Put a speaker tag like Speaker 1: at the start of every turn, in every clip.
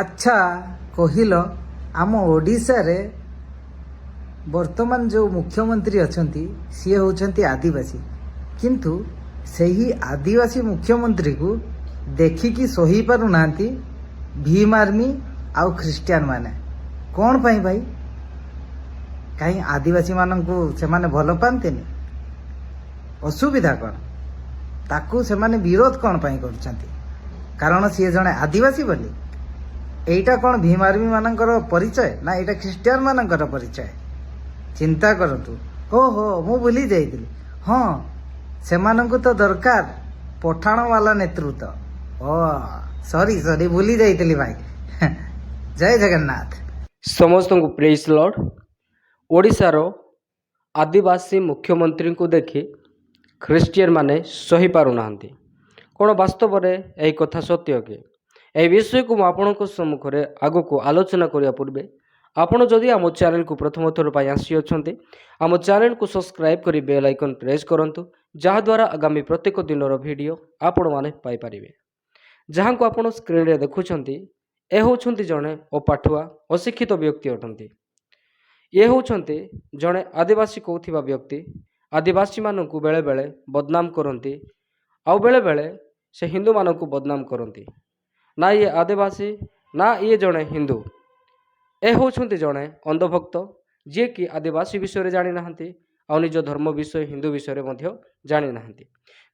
Speaker 1: ଆଚ୍ଛା କହିଲ, ଆମ ଓଡ଼ିଶାରେ ବର୍ତ୍ତମାନ ଯେଉଁ ମୁଖ୍ୟମନ୍ତ୍ରୀ ଅଛନ୍ତି ସିଏ ହେଉଛନ୍ତି ଆଦିବାସୀ, କିନ୍ତୁ ସେହି ଆଦିବାସୀ ମୁଖ୍ୟମନ୍ତ୍ରୀକୁ ଦେଖିକି ସହି ପାରୁନାହାନ୍ତି ଭୀମ ଆର୍ମି ଆଉ ଖ୍ରୀଷ୍ଟିଆନ ମାନେ। କ'ଣ ପାଇଁ ଭାଇ? କାହିଁ ଆଦିବାସୀମାନଙ୍କୁ ସେମାନେ ଭଲ ପାଆନ୍ତିନି? ଅସୁବିଧା କ'ଣ? ତାକୁ ସେମାନେ ବିରୋଧ କ'ଣ ପାଇଁ କରୁଛନ୍ତି? କାରଣ ସିଏ ଜଣେ ଆଦିବାସୀ ବୋଲି? এইটা କ'ଣ ଭୀମ ଆର୍ମି ମାନଙ୍କର ପରିଚୟ, ନା ଏଇଟା ଖ୍ରୀଷ୍ଟିଆନ ମାନଙ୍କର ପରିଚୟ? ଚିନ୍ତା କରନ୍ତୁ। ଓହୋ, ମୁଁ ଭୁଲି ଯାଇଥିଲି। ହଁ, ସେମାନଙ୍କୁ ତ ଦରକାର ପଠାଣବାଲା ନେତୃତ୍ୱ। ଓ ସରି ଭୁଲି ଯାଇଥିଲି ଭାଇ। ଜୟ ଜଗନ୍ନାଥ।
Speaker 2: ସମସ୍ତଙ୍କୁ ପ୍ରେଜ୍ ଲର୍ଡ। ଓଡ଼ିଶାର ଆଦିବାସୀ ମୁଖ୍ୟମନ୍ତ୍ରୀଙ୍କୁ ଦେଖି ଖ୍ରୀଷ୍ଟିଆନ ମାନେ ସହି ପାରୁନାହାନ୍ତି। କ'ଣ ବାସ୍ତବରେ ଏହି କଥା ସତ୍ୟ କି? ଏହି ବିଷୟକୁ ମୁଁ ଆପଣଙ୍କ ସମ୍ମୁଖରେ ଆଗକୁ ଆଲୋଚନା କରିବା ପୂର୍ବେ ଆପଣ ଯଦି ଆମ ଚ୍ୟାନେଲକୁ ପ୍ରଥମ ଥର ପାଇଁ ଆସିଅଛନ୍ତି, ଆମ ଚ୍ୟାନେଲକୁ ସବସ୍କ୍ରାଇବ୍ କରି ବେଲ୍ ଆଇକନ୍ ପ୍ରେସ୍ କରନ୍ତୁ, ଯାହାଦ୍ୱାରା ଆଗାମୀ ପ୍ରତ୍ୟେକ ଦିନର ଭିଡ଼ିଓ ଆପଣମାନେ ପାଇପାରିବେ। ଯାହାଙ୍କୁ ଆପଣ ସ୍କ୍ରିନ୍ରେ ଦେଖୁଛନ୍ତି, ଏ ହେଉଛନ୍ତି ଜଣେ ଅପାଠୁଆ ଅଶିକ୍ଷିତ ବ୍ୟକ୍ତି ଅଟନ୍ତି। ଇଏ ହେଉଛନ୍ତି ଜଣେ ଆଦିବାସୀ କହୁଥିବା ବ୍ୟକ୍ତି। ଆଦିବାସୀମାନଙ୍କୁ ବେଳେବେଳେ ବଦନାମ କରନ୍ତି, ଆଉ ବେଳେବେଳେ ସେ ହିନ୍ଦୁମାନଙ୍କୁ ବଦନାମ କରନ୍ତି। ନା ଇଏ ଆଦିବାସୀ, ନା ଇଏ ଜଣେ ହିନ୍ଦୁ। ଏ ହେଉଛନ୍ତି ଜଣେ ଅନ୍ଧଭକ୍ତ, ଯିଏକି ଆଦିବାସୀ ବିଷୟରେ ଜାଣିନାହାନ୍ତି, ଆଉ ନିଜ ଧର୍ମ ବିଷୟ ହିନ୍ଦୁ ବିଷୟରେ ମଧ୍ୟ ଜାଣିନାହାନ୍ତି।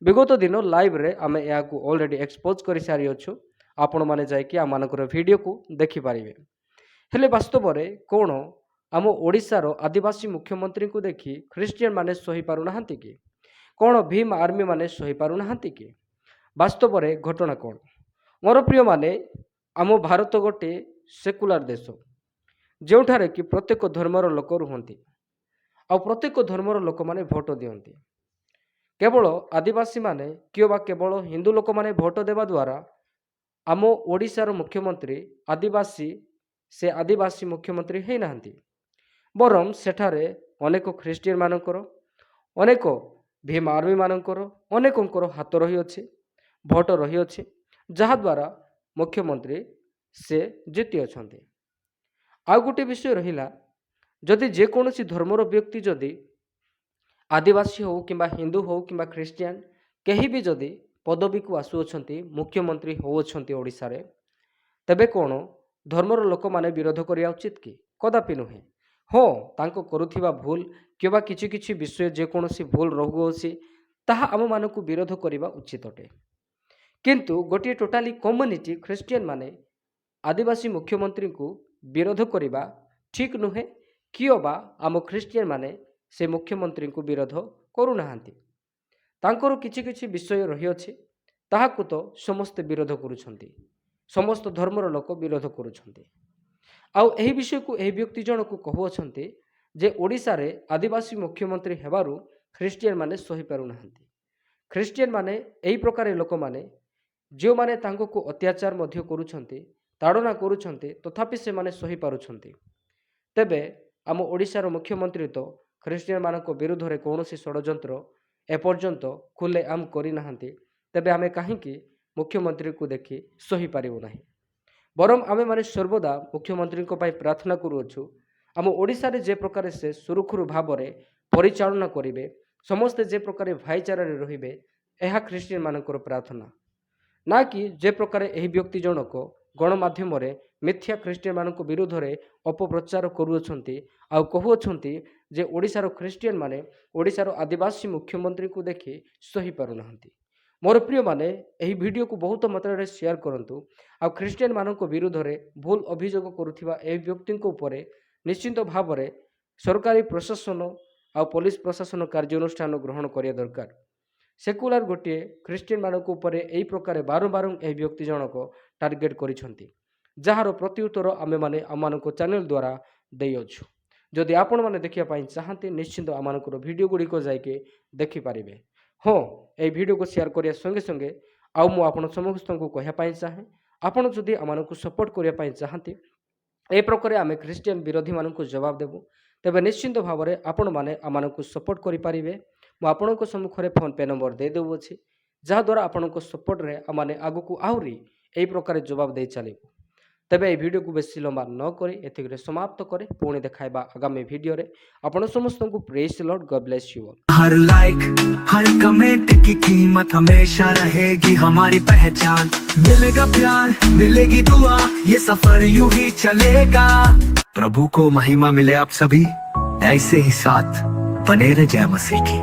Speaker 2: ବିଗତ ଦିନ ଲାଇଭ୍ରେ ଆମେ ଏହାକୁ ଅଲରେଡ଼ି ଏକ୍ସପୋଜ୍ କରିସାରିଅଛୁ। ଆପଣମାନେ ଯାଇକି ଆମମାନଙ୍କର ଭିଡ଼ିଓକୁ ଦେଖିପାରିବେ। ହେଲେ ବାସ୍ତବରେ କ'ଣ ଆମ ଓଡ଼ିଶାର ଆଦିବାସୀ ମୁଖ୍ୟମନ୍ତ୍ରୀଙ୍କୁ ଦେଖି ଖ୍ରୀଷ୍ଟିଆନ ମାନେ ସହି ପାରୁନାହାନ୍ତି କି? କ'ଣ ଭୀମ ଆର୍ମି ମାନେ ସହି ପାରୁନାହାନ୍ତି କି? ବାସ୍ତବରେ ଘଟଣା କ'ଣ? ମୋର ପ୍ରିୟମାନେ, ଆମ ଭାରତ ଗୋଟିଏ ସେକୁଲାର ଦେଶ, ଯେଉଁଠାରେ କି ପ୍ରତ୍ୟେକ ଧର୍ମର ଲୋକ ରୁହନ୍ତି, ଆଉ ପ୍ରତ୍ୟେକ ଧର୍ମର ଲୋକମାନେ ଭୋଟ ଦିଅନ୍ତି। କେବଳ ଆଦିବାସୀମାନେ କିମ୍ବା କେବଳ ହିନ୍ଦୁ ଲୋକମାନେ ଭୋଟ ଦେବା ଦ୍ୱାରା ଆମ ଓଡ଼ିଶାର ମୁଖ୍ୟମନ୍ତ୍ରୀ ସେ ଆଦିବାସୀ ମୁଖ୍ୟମନ୍ତ୍ରୀ ହେଇନାହାନ୍ତି। ବରଂ ସେଠାରେ ଅନେକ ଖ୍ରୀଷ୍ଟିଆନ ମାନଙ୍କର, ଅନେକ ଭୀମ ଆର୍ମି ମାନଙ୍କର, ଅନେକଙ୍କର ହାତ ରହିଅଛି, ଭୋଟ ରହିଅଛି, ଯାହାଦ୍ୱାରା ମୁଖ୍ୟମନ୍ତ୍ରୀ ସେ ଜିତି ଅଛନ୍ତି। ଆଉ ଗୋଟିଏ ବିଷୟ ରହିଲା, ଯଦି ଯେକୌଣସି ଧର୍ମର ବ୍ୟକ୍ତି ଯଦି ଆଦିବାସୀ ହେଉ କିମ୍ବା ହିନ୍ଦୁ ହେଉ କିମ୍ବା ଖ୍ରୀଷ୍ଟିଆନ କେହି ବି ଯଦି ପଦବୀକୁ ଆସୁଅଛନ୍ତି, ମୁଖ୍ୟମନ୍ତ୍ରୀ ହେଉଅଛନ୍ତି ଓଡ଼ିଶାରେ, ତେବେ କ'ଣ ଧର୍ମର ଲୋକମାନେ ବିରୋଧ କରିବା ଉଚିତ କି? କଦାପି ନୁହେଁ। ହଁ, ତାଙ୍କ କରୁଥିବା ଭୁଲ କିମ୍ବା କିଛି କିଛି ବିଷୟ ଯେକୌଣସି ଭୁଲ ରହୁଅଛି, ତାହା ଆମମାନଙ୍କୁ ବିରୋଧ କରିବା ଉଚିତ ଅଟେ। କିନ୍ତୁ ଗୋଟିଏ ଟୋଟାଲି କମ୍ୟୁନିଟି ଖ୍ରୀଷ୍ଟିଆନ ମାନେ ଆଦିବାସୀ ମୁଖ୍ୟମନ୍ତ୍ରୀଙ୍କୁ ବିରୋଧ କରିବା ଠିକ୍ ନୁହେଁ, କିମ୍ବା ଆମ ଖ୍ରୀଷ୍ଟିଆନ ମାନେ ସେ ମୁଖ୍ୟମନ୍ତ୍ରୀଙ୍କୁ ବିରୋଧ କରୁନାହାନ୍ତି। ତାଙ୍କର କିଛି କିଛି ବିଷୟ ରହିଅଛି, ତାହାକୁ ତ ସମସ୍ତେ ବିରୋଧ କରୁଛନ୍ତି, ସମସ୍ତ ଧର୍ମର ଲୋକ ବିରୋଧ କରୁଛନ୍ତି। ଆଉ ଏହି ବିଷୟକୁ ଏହି ବ୍ୟକ୍ତି ଜଣକୁ କହୁଅଛନ୍ତି ଯେ ଓଡ଼ିଶାରେ ଆଦିବାସୀ ମୁଖ୍ୟମନ୍ତ୍ରୀ ହେବାରୁ ଖ୍ରୀଷ୍ଟିଆନ ମାନେ ସହି ପାରୁନାହାନ୍ତି। ଖ୍ରୀଷ୍ଟିଆନ ମାନେ ଏହି ପ୍ରକାର ଲୋକମାନେ, ଯେଉଁମାନେ ତାଙ୍କୁ ଅତ୍ୟାଚାର ମଧ୍ୟ କରୁଛନ୍ତି, ତାଡ଼ନା କରୁଛନ୍ତି, ତଥାପି ସେମାନେ ସହି ପାରୁଛନ୍ତି। ତେବେ ଆମ ଓଡ଼ିଶାର ମୁଖ୍ୟମନ୍ତ୍ରୀ ତ ଖ୍ରୀଷ୍ଟିଆନ ମାନଙ୍କ ବିରୁଦ୍ଧରେ କୌଣସି ଷଡ଼ଯନ୍ତ୍ର ଏପର୍ଯ୍ୟନ୍ତ ଖୁଲେ ଆମ୍ କରିନାହାନ୍ତି। ତେବେ ଆମେ କାହିଁକି ମୁଖ୍ୟମନ୍ତ୍ରୀଙ୍କୁ ଦେଖି ସହିପାରିବୁ ନାହିଁ? ବରଂ ଆମେମାନେ ସର୍ବଦା ମୁଖ୍ୟମନ୍ତ୍ରୀଙ୍କ ପାଇଁ ପ୍ରାର୍ଥନା କରୁଅଛୁ, ଆମ ଓଡ଼ିଶାରେ ଯେ ପ୍ରକାର ସେ ସୁରୁଖୁରୁ ଭାବରେ ପରିଚାଳନା କରିବେ, ସମସ୍ତେ ଯେ ପ୍ରକାର ଭାଇଚାରାରେ ରହିବେ, ଏହା ଖ୍ରୀଷ୍ଟିଆନ ମାନଙ୍କର ପ୍ରାର୍ଥନା। ନା କି ଯେ ପ୍ରକାର ଏହି ବ୍ୟକ୍ତି ଜଣକ ଗଣମାଧ୍ୟମରେ ମିଥ୍ୟା ଖ୍ରୀଷ୍ଟିଆନ ମାନଙ୍କ ବିରୁଦ୍ଧରେ ଅପପ୍ରଚାର କରୁଅଛନ୍ତି, ଆଉ କହୁଅଛନ୍ତି ଯେ ଓଡ଼ିଶାର ଖ୍ରୀଷ୍ଟିଆନ ମାନେ ଓଡ଼ିଶାର ଆଦିବାସୀ ମୁଖ୍ୟମନ୍ତ୍ରୀଙ୍କୁ ଦେଖି ସହି ପାରୁନାହାନ୍ତି। ମୋର ପ୍ରିୟମାନେ, ଏହି ଭିଡ଼ିଓକୁ ବହୁତ ମାତ୍ରାରେ ସେୟାର କରନ୍ତୁ, ଆଉ ଖ୍ରୀଷ୍ଟିଆନ ମାନଙ୍କ ବିରୁଦ୍ଧରେ ଭୁଲ ଅଭିଯୋଗ କରୁଥିବା ଏହି ବ୍ୟକ୍ତିଙ୍କ ଉପରେ ନିଶ୍ଚିନ୍ତ ଭାବରେ ସରକାରୀ ପ୍ରଶାସନ ଆଉ ପୋଲିସ ପ୍ରଶାସନ କାର୍ଯ୍ୟାନୁଷ୍ଠାନ ଗ୍ରହଣ କରିବା ଦରକାର। ସେକୁଲାର ଗୋଟିଏ ଖ୍ରୀଷ୍ଟିଆନ ମାନଙ୍କ ଉପରେ ଏହି ପ୍ରକାର ବାରମ୍ବାର ଏହି ବ୍ୟକ୍ତି ଜଣକ ଟାର୍ଗେଟ କରିଛନ୍ତି, ଯାହାର ପ୍ରତି ଉତ୍ତର ଆମେମାନେ ଆମମାନଙ୍କ ଚ୍ୟାନେଲ ଦ୍ୱାରା ଦେଇଅଛୁ। ଯଦି ଆପଣମାନେ ଦେଖିବା ପାଇଁ ଚାହାନ୍ତି, ନିଶ୍ଚିନ୍ତ ଆମମାନଙ୍କର ଭିଡ଼ିଓ ଗୁଡ଼ିକ ଯାଇକି ଦେଖିପାରିବେ। ହଁ, ଏହି ଭିଡ଼ିଓକୁ ସେୟାର କରିବା ସଙ୍ଗେ ସଙ୍ଗେ ଆଉ ମୁଁ ଆପଣ ସମସ୍ତଙ୍କୁ କହିବା ପାଇଁ ଚାହେଁ, ଆପଣ ଯଦି ଆମମାନଙ୍କୁ ସପୋର୍ଟ କରିବା ପାଇଁ ଚାହାନ୍ତି, ଏ ପ୍ରକାର ଆମେ ଖ୍ରୀଷ୍ଟିଆନ ବିରୋଧୀମାନଙ୍କୁ ଜବାବ ଦେବୁ, ତେବେ ନିଶ୍ଚିନ୍ତ ଭାବରେ ଆପଣମାନେ ଆମମାନଙ୍କୁ ସପୋର୍ଟ କରିପାରିବେ। ମୁଁ ଆପଣଙ୍କ ସମ୍ମୁଖରେ ଫୋନ୍ ପେ ନମ୍ବର ଦେଇଦେଉଅଛି, ଯାହାଦ୍ୱାରା ଆପଣଙ୍କ ସପୋର୍ଟରେ ଆମମାନେ ଆଗକୁ ଆହୁରି ଏହି ପ୍ରକାର ଜବାବ ଦେଇ ଚାଲିବୁ। ତେବେ ଏହି ଭିଡ଼ିଓକୁ ବେଶୀ ଲମ୍ବା ନ କରି ଏତିକିରେ ସମାପ୍ତ କରେ। ପୁଣି ଦେଖାଇବା ଆଗାମୀ ଭିଡ଼ିଓରେ। ଆପଣ ସମସ୍ତଙ୍କୁ praise the lord, god bless you all.
Speaker 3: हर लाइक हर कमेंट की कीमत हमेशा रहेगी हमारी पहचान। मिलेगा प्यार मिलेगी दुआ, ये सफर यूं ही चलेगा। प्रभु को महिमा मिले आप सभी, ऐसे ही साथ बने रहे जय मसीह की।